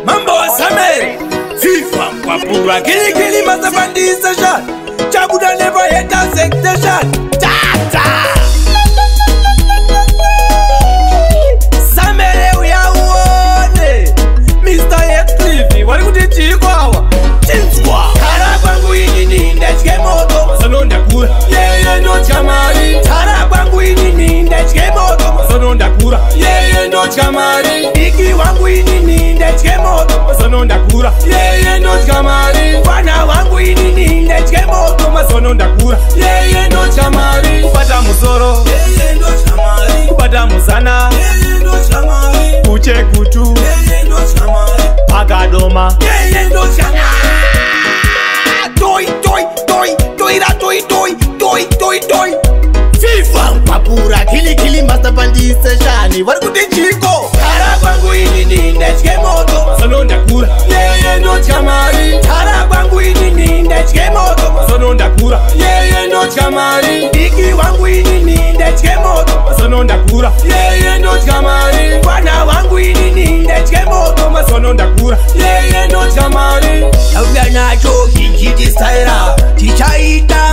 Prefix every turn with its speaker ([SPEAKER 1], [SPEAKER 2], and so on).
[SPEAKER 1] Mambo Samere FIFA Kwapura Kili Mazabandization Chabuda never hit a sectation Tata Samere uyaone Mr. Heathcliff Wali kuti kwawa Chinswa Kara kwangu inini ndachike moto Masononda kura Yeye ndo chamari Kara kwangu inini ndachike moto Masononda kura Yeye ndo chamari Iki wangu inini ndachike moto Masononda kura Yeye ndo chamari Wana wangu inini ndachike moto Masononda kura Yeye ndo chamari Kupata musoro Yeye ndo chamari Kupata musana Yeye ndo chamari Kuche kutu Yeye ndo chamari Pagadoma Yeye ndo chamari Toi FIFA Kwapura Kili Mazabandization Wali kuti chiko Kara kwangu inini ndachike moto Masononda kura Yeye ndo chamari Kara kwangu inini ndachike moto Masononda kura Yeye ndo chamari Iki wangu inini ndachike moto Masononda kura Yeye ndo chamari Wana wangu inini ndachike moto Masononda kura Yeye ndo chamari Yavya nacho kijiti staira Chichaita